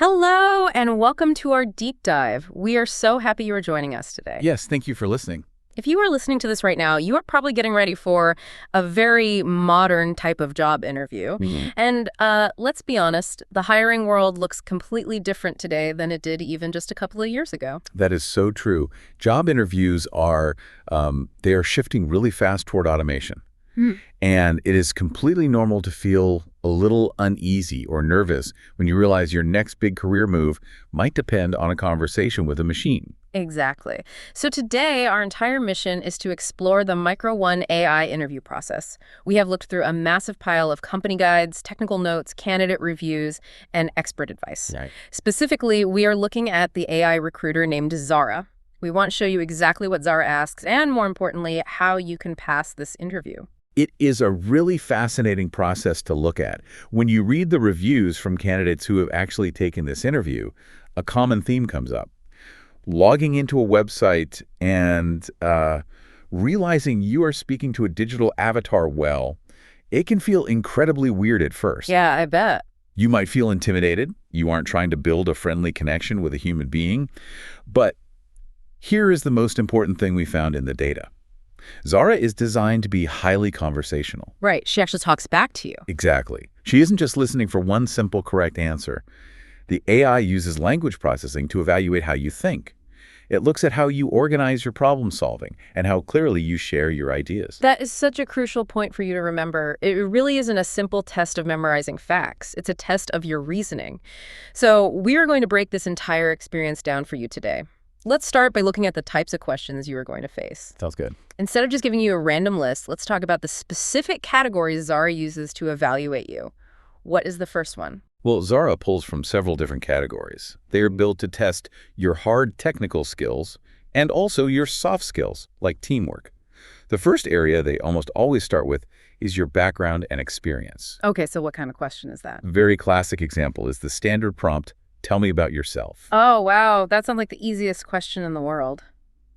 Hello, and welcome to our deep dive. We are so happy you are joining us today. Yes, thank you for listening. If you are listening to this right now, you are probably getting ready for a very modern type of job interview. And let's be honest, the hiring world looks completely different today than it did even just a couple of years ago. That is so true. Job interviews are, they are shifting really fast toward automation. And it is completely normal to feel a little uneasy or nervous when you realize your next big career move might depend on a conversation with a machine. Exactly. So today, our entire mission is to explore the Micro1 AI interview process. We have looked through a massive pile of company guides, technical notes, candidate reviews, and expert advice. Right. Specifically, we are looking at the AI recruiter named Zara. We want to show you exactly what Zara asks and, more importantly, how you can pass this interview. It is a really fascinating process to look at. When you read the reviews from candidates who have actually taken this interview, a common theme comes up. Logging into a website and realizing you are speaking to a digital avatar it can feel incredibly weird at first. Yeah, I bet. You might feel intimidated. You aren't trying to build a friendly connection with a human being. But here is the most important thing we found in the data. Zara is designed to be highly conversational. Right. She actually talks back to you. Exactly. She isn't just listening for one simple correct answer. The AI uses language processing to evaluate how you think. It looks at how you organize your problem solving and how clearly you share your ideas. That is such a crucial point for you to remember. It really isn't a simple test of memorizing facts. It's a test of your reasoning. So we are going to break this entire experience down for you today. Let's start by looking at the types of questions you are going to face. Sounds good. Instead of just giving you a random list, let's talk about the specific categories Zara uses to evaluate you. What is the first one? Well, Zara pulls from several different categories. They are built to test your hard technical skills and also your soft skills, like teamwork. The first area they almost always start with is your background and experience. Okay, so what kind of question is that? Very classic example is the standard prompt, "Tell me about yourself." Oh, wow. That sounds like the easiest question in the world.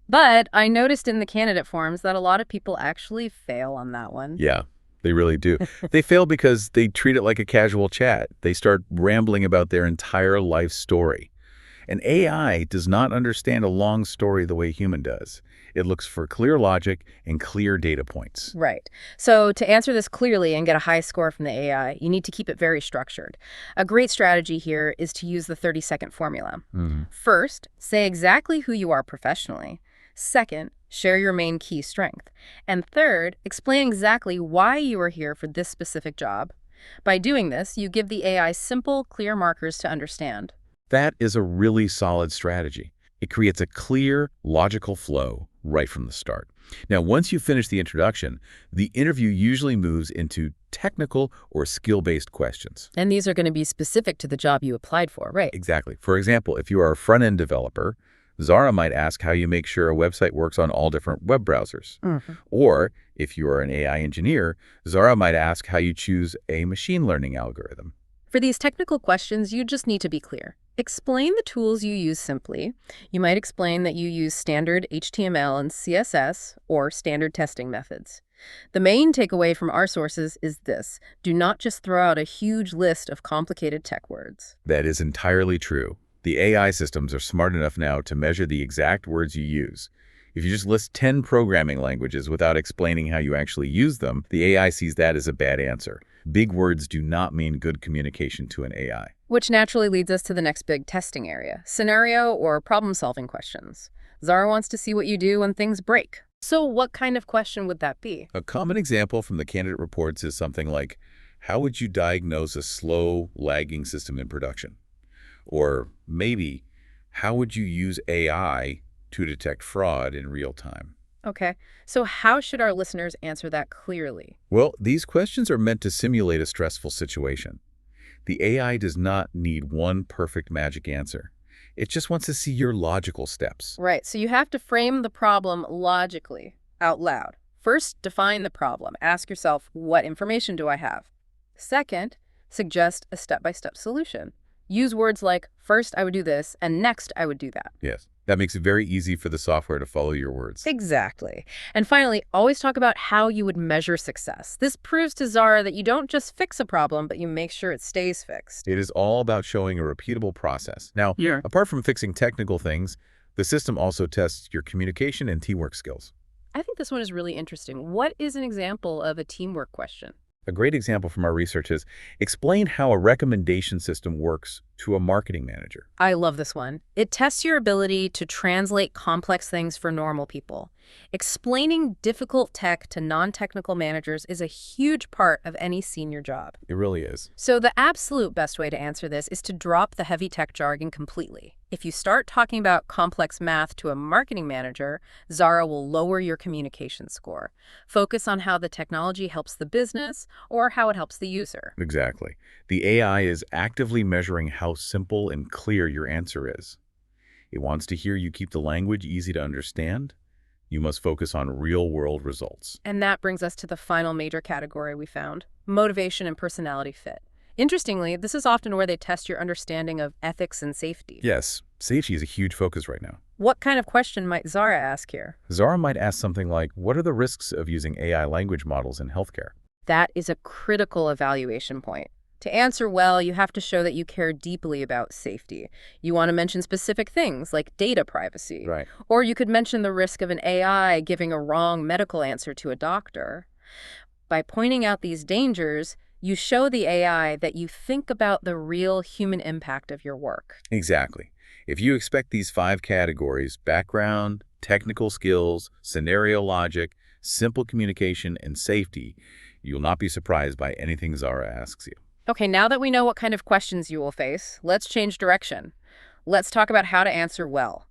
But I noticed in the candidate forms that a lot of people actually fail on that one. Yeah, they really do. They fail because they treat it like a casual chat. They start rambling about their entire life story. An AI does not understand a long story the way a human does. It looks for clear logic and clear data points. Right. So to answer this clearly and get a high score from the AI, you need to keep it very structured. A great strategy here is to use the 30-second formula. First, say exactly who you are professionally. Second, share your main key strength. And third, explain exactly why you are here for this specific job. By doing this, you give the AI simple, clear markers to understand. That is a really solid strategy. It creates a clear, logical flow right from the start. Now, once you finish the introduction, the interview usually moves into technical or skill-based questions. And these are going to be specific to the job you applied for, right? Exactly. For example, if you are a front-end developer, Zara might ask how you make sure a website works on all different web browsers. Or if you are an AI engineer, Zara might ask how you choose a machine learning algorithm. For these technical questions, you just need to be clear. Explain the tools you use simply. You might explain that you use standard HTML and CSS or standard testing methods. The main takeaway from our sources is this: do not just throw out a huge list of complicated tech words. That is entirely true. The AI systems are smart enough now to measure the exact words you use. If you just list 10 programming languages without explaining how you actually use them, the AI sees that as a bad answer. Big words do not mean good communication to an AI. Which naturally leads us to the next big testing area: scenario or problem-solving questions. Zara wants to see what you do when things break. So what kind of question would that be? A common example from the candidate reports is something like, how would you diagnose a slow, lagging system in production? Or maybe, how would you use AI to detect fraud in real time? Okay, so how should our listeners answer that clearly? Well, these questions are meant to simulate a stressful situation. The AI does not need one perfect magic answer. It just wants to see your logical steps. Right, so you have to frame the problem logically, out loud. First, define the problem. Ask yourself, what information do I have? Second, suggest a step-by-step solution. Use words like, first I would do this, and next I would do that. Yes. That makes it very easy for the software to follow your words. Exactly. And finally, always talk about how you would measure success. This proves to Zara that you don't just fix a problem, but you make sure it stays fixed. It is all about showing a repeatable process. Now, Yeah. apart from fixing technical things, the system also tests your communication and teamwork skills. I think this one is really interesting. What is an example of a teamwork question? A great example from our research is explain how a recommendation system works to a marketing manager. I love this one. It tests your ability to translate complex things for normal people. Explaining difficult tech to non-technical managers is a huge part of any senior job. It really is. So the absolute best way to answer this is to drop the heavy tech jargon completely. If you start talking about complex math to a marketing manager, Zara will lower your communication score. Focus on how the technology helps the business or how it helps the user. Exactly. The AI is actively measuring how simple and clear your answer is. It wants to hear you keep the language easy to understand. You must focus on real-world results. And that brings us to the final major category we found, motivation and personality fit. Interestingly, this is often where they test your understanding of ethics and safety. Yes, safety is a huge focus right now. What kind of question might Zara ask here? Zara might ask something like, what are the risks of using AI language models in healthcare? That is a critical evaluation point. To answer well, you have to show that you care deeply about safety. You want to mention specific things like data privacy. Right. Or you could mention the risk of an AI giving a wrong medical answer to a doctor. By pointing out these dangers, you show the AI that you think about the real human impact of your work. Exactly. If you expect these 5 categories, background, technical skills, scenario logic, simple communication, and safety, you'll not be surprised by anything Zara asks you. Okay, now that we know what kind of questions you will face, let's change direction. Let's talk about how to answer well.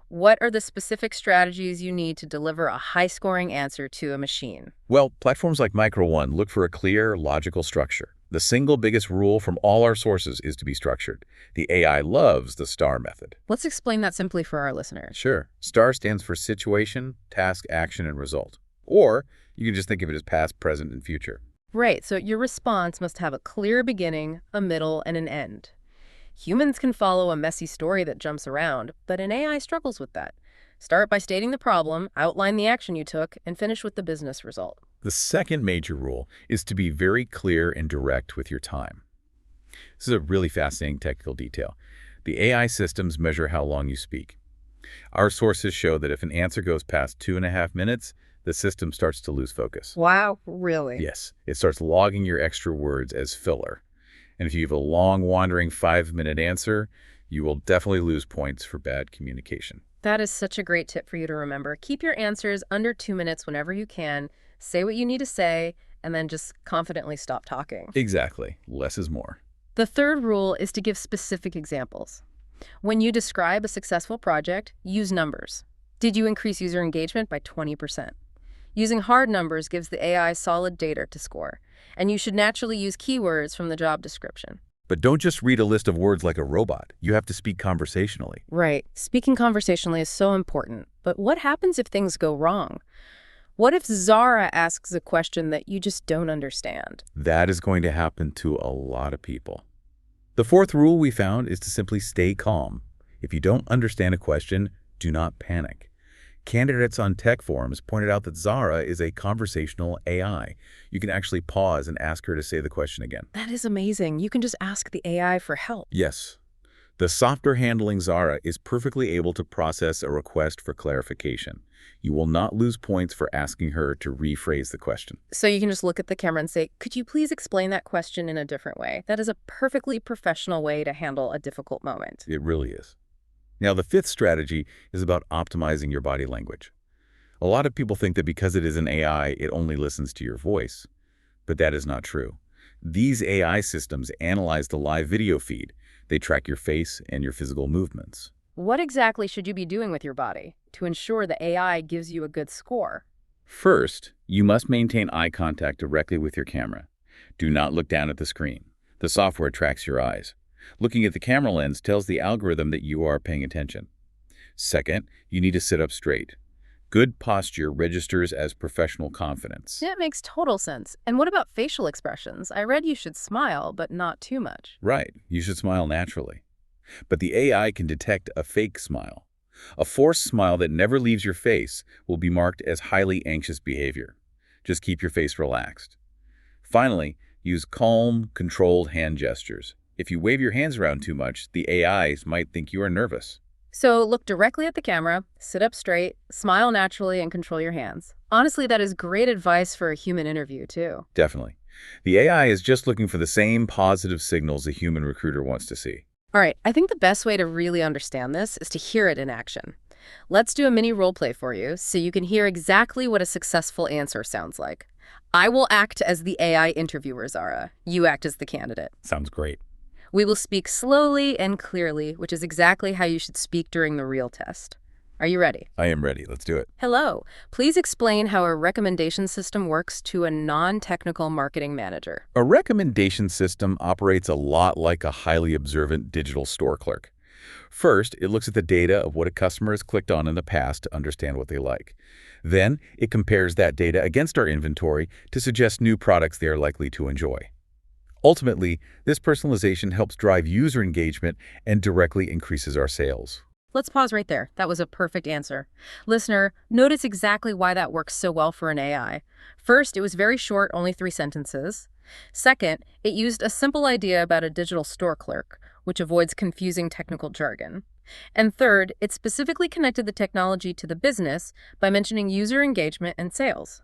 What are the specific strategies you need to deliver a high-scoring answer to a machine? Well, platforms like Micro1 look for a clear, logical structure. The single biggest rule from all our sources is to be structured. The AI loves the STAR method. Let's explain that simply for our listeners. Sure. STAR stands for situation, task, action, and result. Or you can just think of it as past, present, and future. Right, so your response must have a clear beginning, a middle, and an end. Humans can follow a messy story that jumps around, but an AI struggles with that. Start by stating the problem, outline the action you took, and finish with the business result. The second major rule is to be very clear and direct with your time. This is a really fascinating technical detail. The AI systems measure how long you speak. Our sources show that if an answer goes past 2.5 minutes, the system starts to lose focus. Wow, really? Yes, it starts logging your extra words as filler. And if you have a long, wandering 5-minute answer, you will definitely lose points for bad communication. That is such a great tip for you to remember. Keep your answers under 2 minutes whenever you can. Say what you need to say, and then just confidently stop talking. Exactly. Less is more. The third rule is to give specific examples. When you describe a successful project, use numbers. Did you increase user engagement by 20%? Using hard numbers gives the AI solid data to score, and you should naturally use keywords from the job description. But don't just read a list of words like a robot. You have to speak conversationally. Right. Speaking conversationally is so important, but what happens if things go wrong? What if Zara asks a question that you just don't understand? That is going to happen to a lot of people. The fourth rule we found is to simply stay calm. If you don't understand a question, do not panic. Candidates on tech forums pointed out that Zara is a conversational AI. You can actually pause and ask her to say the question again. That is amazing. You can just ask the AI for help. Yes. The software handling Zara is perfectly able to process a request for clarification. You will not lose points for asking her to rephrase the question. So you can just look at the camera and say, could you please explain that question in a different way? That is a perfectly professional way to handle a difficult moment. It really is. Now, the fifth strategy is about optimizing your body language. A lot of people think that because it is an AI, it only listens to your voice. But that is not true. These AI systems analyze the live video feed. They track your face and your physical movements. What exactly should you be doing with your body to ensure the AI gives you a good score? First, you must maintain eye contact directly with your camera. Do not look down at the screen. The software tracks your eyes. Looking at the camera lens tells the algorithm that you are paying attention. Second, you need to sit up straight. Good posture registers as professional confidence. That makes total sense. And what about facial expressions? I read you should smile, but not too much. Right, you should smile naturally. But the AI can detect a fake smile. A forced smile that never leaves your face will be marked as highly anxious behavior. Just keep your face relaxed. Finally, use calm, controlled hand gestures. If you wave your hands around too much, the AIs might think you are nervous. So look directly at the camera, sit up straight, smile naturally, and control your hands. Honestly, that is great advice for a human interview, too. Definitely. The AI is just looking for the same positive signals a human recruiter wants to see. All right, I think the best way to really understand this is to hear it in action. Let's do a mini role play for you so you can hear exactly what a successful answer sounds like. I will act as the AI interviewer, Zara. You act as the candidate. Sounds great. We will speak slowly and clearly, which is exactly how you should speak during the real test. Are you ready? I am ready. Let's do it. Hello. Please explain how a recommendation system works to a non-technical marketing manager. A recommendation system operates a lot like a highly observant digital store clerk. First, it looks at the data of what a customer has clicked on in the past to understand what they like. Then, it compares that data against our inventory to suggest new products they are likely to enjoy. Ultimately, this personalization helps drive user engagement and directly increases our sales. Let's pause right there. That was a perfect answer. Listener, notice exactly why that works so well for an AI. First, it was very short, only 3 sentences. Second, it used a simple idea about a digital store clerk, which avoids confusing technical jargon. And third, it specifically connected the technology to the business by mentioning user engagement and sales.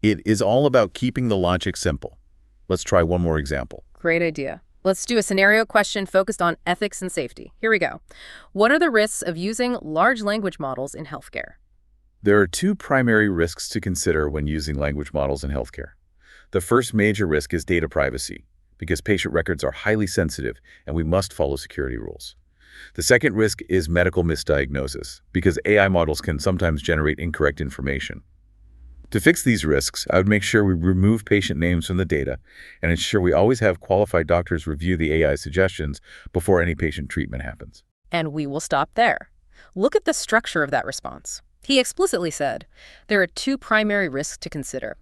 It is all about keeping the logic simple. Let's try one more example. Great idea. Let's do a scenario question focused on ethics and safety. Here we go. What are the risks of using large language models in healthcare? There are 2 primary risks to consider when using language models in healthcare. The first major risk is data privacy, because patient records are highly sensitive and we must follow security rules. The second risk is medical misdiagnosis, because AI models can sometimes generate incorrect information. To fix these risks, I would make sure we remove patient names from the data and ensure we always have qualified doctors review the AI suggestions before any patient treatment happens. And we will stop there. Look at the structure of that response. He explicitly said, there are 2 primary risks to consider.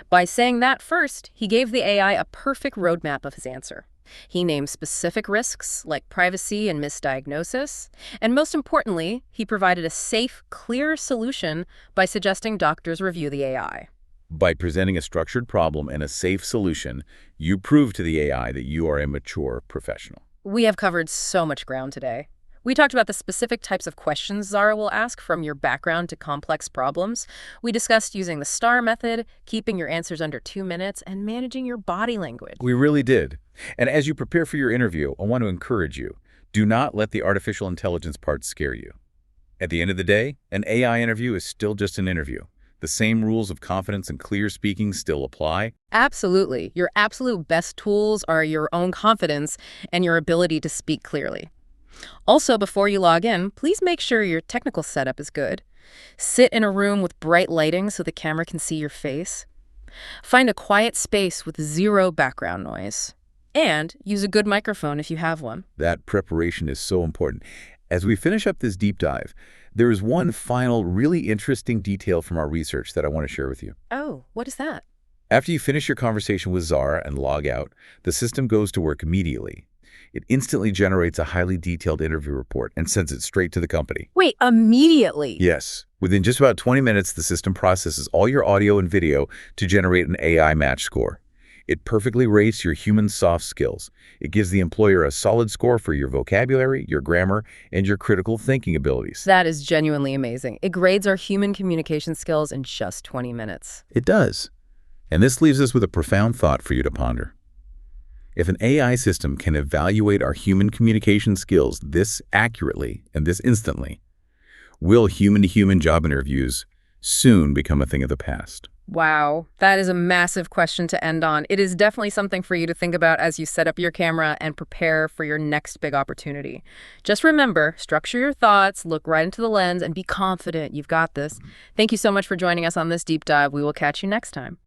By saying that first, he gave the AI a perfect roadmap of his answer. He named specific risks like privacy and misdiagnosis, and most importantly, he provided a safe, clear solution by suggesting doctors review the AI. By presenting a structured problem and a safe solution, you prove to the AI that you are a mature professional. We have covered so much ground today. We talked about the specific types of questions Zara will ask, from your background to complex problems. We discussed using the STAR method, keeping your answers under 2 minutes, and managing your body language. We really did. And as you prepare for your interview, I want to encourage you, do not let the artificial intelligence part scare you. At the end of the day, an AI interview is still just an interview. The same rules of confidence and clear speaking still apply. Absolutely. Your absolute best tools are your own confidence and your ability to speak clearly. Also, before you log in, please make sure your technical setup is good. Sit in a room with bright lighting so the camera can see your face. Find a quiet space with 0 background noise. And use a good microphone if you have one. That preparation is so important. As we finish up this deep dive, there is one final really interesting detail from our research that I want to share with you. Oh, what is that? After you finish your conversation with Zara and log out, the system goes to work immediately. It instantly generates a highly detailed interview report and sends it straight to the company. Wait, immediately? Yes. Within just about 20 minutes, the system processes all your audio and video to generate an AI match score. It perfectly rates your human soft skills. It gives the employer a solid score for your vocabulary, your grammar, and your critical thinking abilities. That is genuinely amazing. It grades our human communication skills in just 20 minutes. It does. And this leaves us with a profound thought for you to ponder. If an AI system can evaluate our human communication skills this accurately and this instantly, will human-to-human job interviews soon become a thing of the past? Wow, that is a massive question to end on. It is definitely something for you to think about as you set up your camera and prepare for your next big opportunity. Just remember, structure your thoughts, look right into the lens, and be confident. You've got this. Thank you so much for joining us on this deep dive. We will catch you next time.